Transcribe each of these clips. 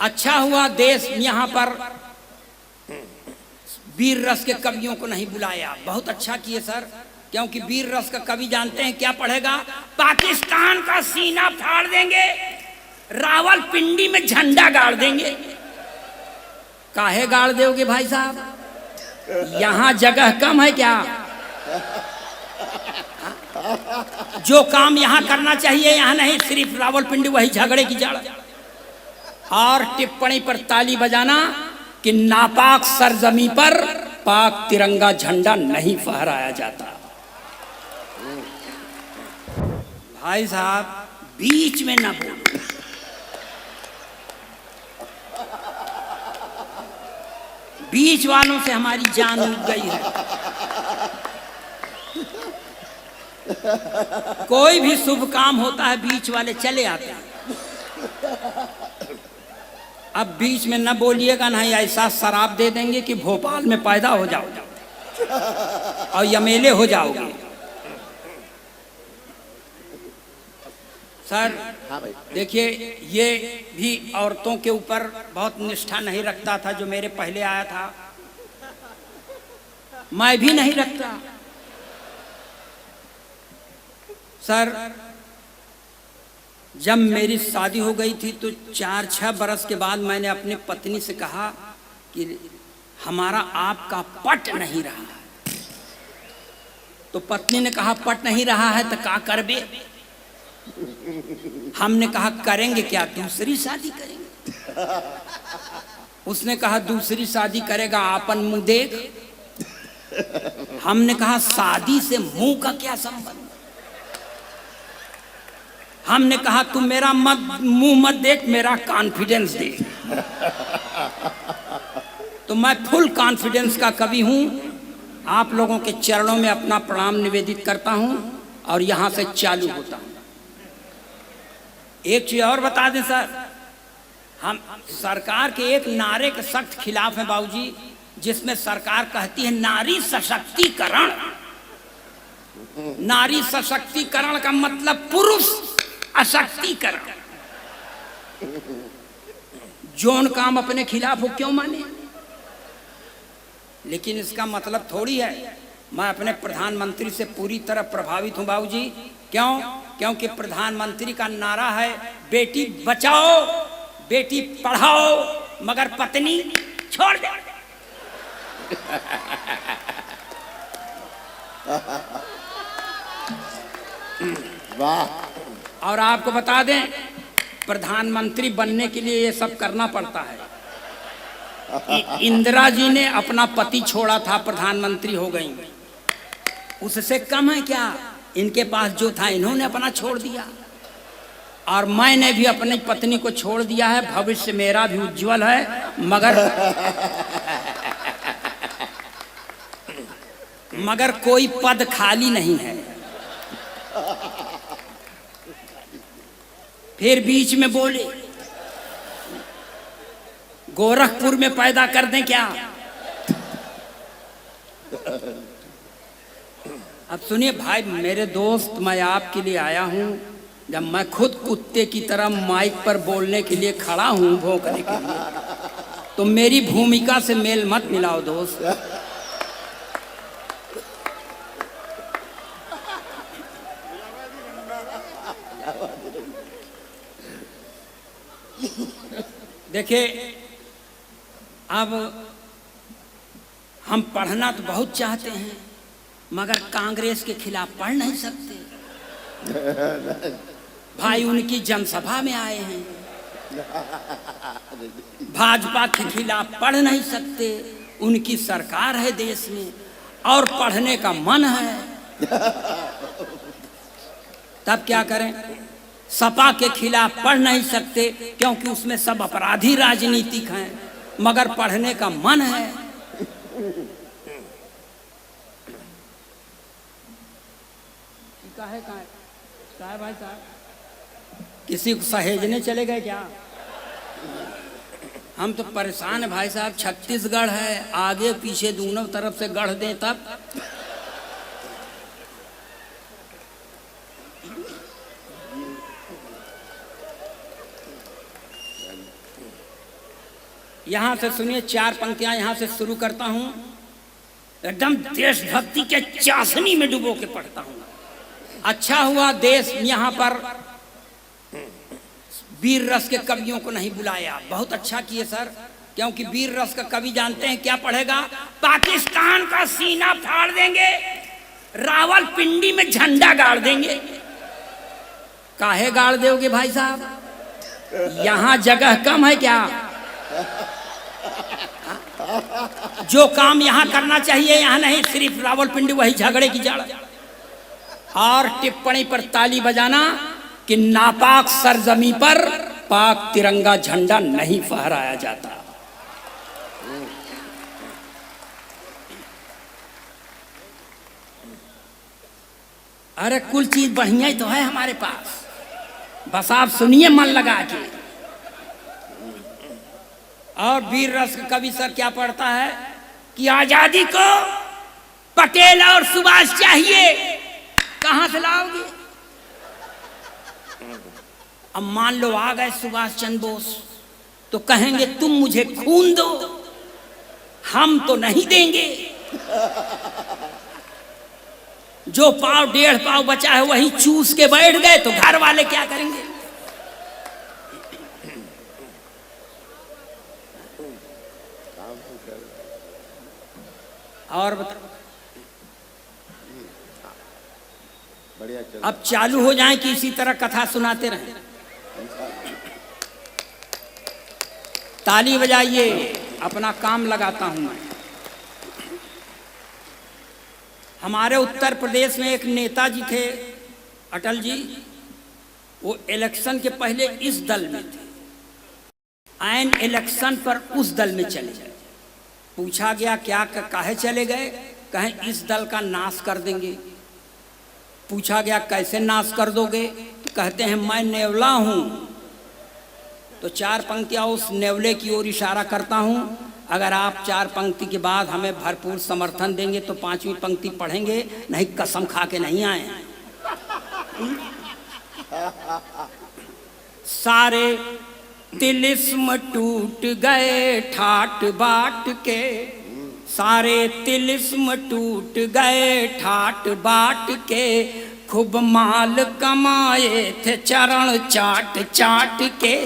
अच्छा हुआ देश यहाँ पर वीर रस के कवियों को नहीं बुलाया, बहुत अच्छा किए सर, क्योंकि वीर रस का कवि जानते हैं क्या पढ़ेगा? पाकिस्तान का सीना फाड़ देंगे, रावलपिंडी में झंडा गाड़ देंगे। काहे गाड़ दोगे भाई साहब? यहाँ जगह कम है क्या? जो काम यहाँ करना चाहिए यहाँ नहीं, सिर्फ रावलपिंडी वही झगड़े की जड़। और टिप्पणी पर ताली बजाना कि नापाक सरजमी पर पाक तिरंगा झंडा नहीं फहराया जाता। भाई साहब बीच में ना बोलो, बीच वालों से हमारी जान उठ गई है। कोई भी शुभ काम होता है बीच वाले चले आते हैं। अब बीच में न बोलिएगा, नहीं ऐसा शराब दे देंगे कि भोपाल में पैदा हो जाओगे और यमेले हो जाओगे। सर देखिए, ये भी औरतों के ऊपर बहुत निष्ठा नहीं रखता था जो मेरे पहले आया था, मैं भी नहीं रखता। सर जब मेरी शादी हो गई थी तो 4-6 बरस के बाद मैंने अपनी पत्नी से कहा कि हमारा आपका पट नहीं रहा है। तो पत्नी ने कहा पट नहीं रहा है तो क्या करबे? हमने कहा करेंगे क्या, दूसरी शादी करेंगे। उसने कहा दूसरी शादी करेगा आपन मुंह देख। हमने कहा शादी से मुंह का क्या संबंध? हमने कहा तू मेरा मुंह मत देख, मेरा कॉन्फिडेंस देख। तो मैं फुल कॉन्फिडेंस का कवि हूं। आप लोगों के चरणों में अपना प्रणाम निवेदित करता हूं और यहां से चालू होता हूं। एक चीज और बता दें सर, हम सरकार के एक नारे के सख्त खिलाफ हैं बाबूजी, जिसमें सरकार कहती है नारी सशक्तिकरण। नारी सशक्तिकरण का मतलब पुरुष अशक्तिकरण। जौन काम अपने खिलाफ हो क्यों माने? लेकिन इसका मतलब थोड़ी है मैं अपने प्रधानमंत्री से पूरी तरह प्रभावित हूं बाबूजी। क्यों? क्योंकि प्रधानमंत्री का नारा है बेटी बचाओ बेटी पढ़ाओ मगर पत्नी छोड़ दे। वाह। और आपको बता दें, प्रधानमंत्री बनने के लिए ये सब करना पड़ता है। इंदिरा जी ने अपना पति छोड़ा था, प्रधानमंत्री हो गई। उससे कम है क्या? इनके पास जो था इन्होंने अपना छोड़ दिया, और मैंने भी अपनी पत्नी को छोड़ दिया है। भविष्य मेरा भी उज्जवल है, मगर कोई पद खाली नहीं है। फिर बीच में बोले गोरखपुर में पैदा कर दें क्या? अब सुनिए भाई मेरे दोस्त, मैं आपके लिए आया हूं। जब मैं खुद कुत्ते की तरह माइक पर बोलने के लिए खड़ा हूं, भौंकने के लिए, तो मेरी भूमिका से मेल मत मिलाओ दोस्त। देखिए, अब हम पढ़ना तो बहुत चाहते हैं, मगर कांग्रेस के खिलाफ पढ़ नहीं सकते। भाई उनकी जनसभा में आए हैं, भाजपा के खिलाफ पढ़ नहीं सकते। उनकी सरकार है देश में और पढ़ने का मन है, तब क्या करें? सपा के खिलाफ पढ़ नहीं सकते क्योंकि उसमें सब अपराधी राजनीतिक हैं, मगर पढ़ने का मन है। काहे भाई साहब, किसी को सहेजने चले गए क्या? हम तो परेशान है भाई साहब। छत्तीसगढ़ है, आगे पीछे दोनों तरफ से गढ़ दें तब। यहाँ से सुनिए, 4 पंक्तियां यहाँ से शुरू करता हूँ। एकदम देशभक्ति के चाशनी में डुबो के पढ़ता हूँ। अच्छा हुआ देश यहाँ पर वीर रस के कवियों को नहीं बुलाया। बहुत अच्छा किए सर, क्योंकि वीर रस का कवि जानते हैं क्या पढ़ेगा? पाकिस्तान का सीना फाड़ देंगे, रावलपिंडी में झंडा गाड़ देंगे। काहे गाड़ दोगे भाई साहब? यहाँ जगह कम है क्या? जो काम यहाँ करना चाहिए यहाँ नहीं, सिर्फ रावलपिंडी वही झगड़े की जड़। और टिप्पणी पर ताली बजाना कि नापाक सरजमी पर पाक तिरंगा झंडा नहीं फहराया जाता। अरे कुल चीज बढ़िया ही तो है हमारे पास, बस आप सुनिए मन लगा के। और वीर रस कवि सर क्या पढ़ता है कि आजादी को पटेल और सुभाष चाहिए। कहां से लाओगे? अब मान लो आ गए सुभाष चंद्र बोस, तो कहेंगे तुम मुझे खून दो, हम तो नहीं देंगे। जो पाव 1.5 पाव बचा है वही चूस के बैठ गए, तो घर वाले क्या करेंगे? और बता, अब चालू हो जाए कि इसी तरह कथा सुनाते रहें? ताली बजाइए, अपना काम लगाता हूं मैं। हमारे उत्तर प्रदेश में एक नेताजी थे, अटल जी। वो इलेक्शन के पहले इस दल में थे, आइन इलेक्शन पर उस दल में चले गए। पूछा गया क्या काहे चले गए? कहें इस दल का नाश कर देंगे। पूछा गया कैसे नाश कर दोगे? तो कहते हैं मैं नेवला हूं। तो 4 पंक्तियां उस नेवले की ओर इशारा करता हूं। अगर आप 4 पंक्ति के बाद हमें भरपूर समर्थन देंगे तो 5वीं पंक्ति पढ़ेंगे, नहीं कसम खा के नहीं आए। सारे तिलिस्म टूट गए ठाट बाट के, सारे तिलिस्म टूट गए ठाट बाट के, खूब माल कमाए थे चरण चाट चाट के,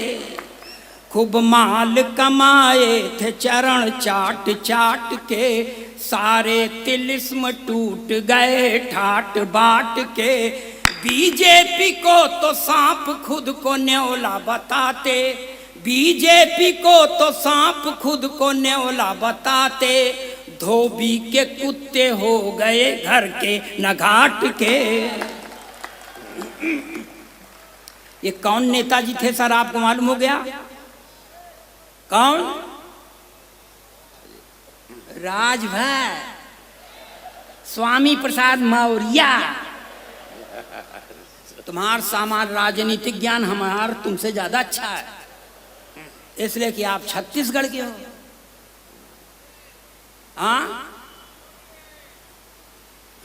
खूब माल कमाए थे चरण चाट चाट के, सारे तिलिस्म टूट गए ठाट बाट के। बीजेपी को तो सांप खुद को न्योला बताते, बीजेपी को तो सांप खुद को न्योला बताते, धोबी के कुत्ते हो गए घर के न घाट के। ये कौन नेताजी थे सर, आपको मालूम हो गया? कौन? राजभर स्वामी प्रसाद मौर्य। तुम्हारा सामान्य राजनीतिक ज्ञान हमारा तुमसे ज्यादा अच्छा है, इसलिए कि आप छत्तीसगढ़ के हो। हाँ,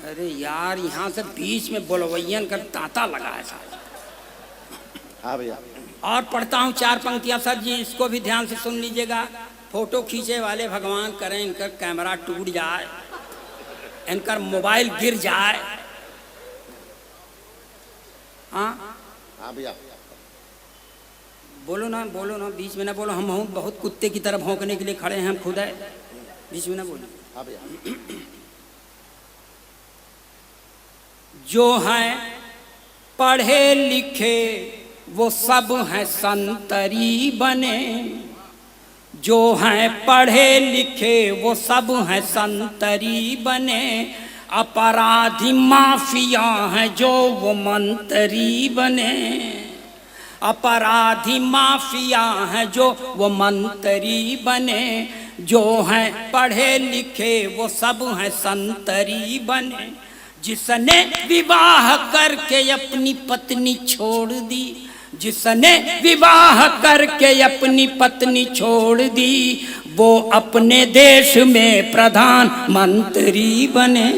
अरे यार यहाँ से बीच में बोलवैयन कर तांता लगा है साहब। हाँ भैया। और पढ़ता हूँ 4 पंक्तियां सर जी, इसको भी ध्यान से सुन लीजिएगा। फोटो खींचे वाले भगवान करें इनका कैमरा टूट जाए, इनका मोबाइल गिर जाए। हाँ हाँ भैया। बोलो ना बीच में ना बोलो। हम बहुत कुत्ते की तरह भौंकने के लिए खड़े हैं, हम खुद है, बीच में ना बोलो। हाँ भैया। जो हैं पढ़े लिखे वो सब हैं संतरी बने, जो हैं पढ़े लिखे वो सब हैं संतरी बने, अपराधी माफिया हैं जो वो मंत्री बने, अपराधी माफिया हैं जो वो मंत्री बने, जो हैं पढ़े लिखे वो सब हैं संतरी बने। जिसने विवाह करके अपनी पत्नी छोड़ दी, जिसने विवाह करके अपनी पत्नी छोड़ दी, वो अपने देश में प्रधानमंत्री बने।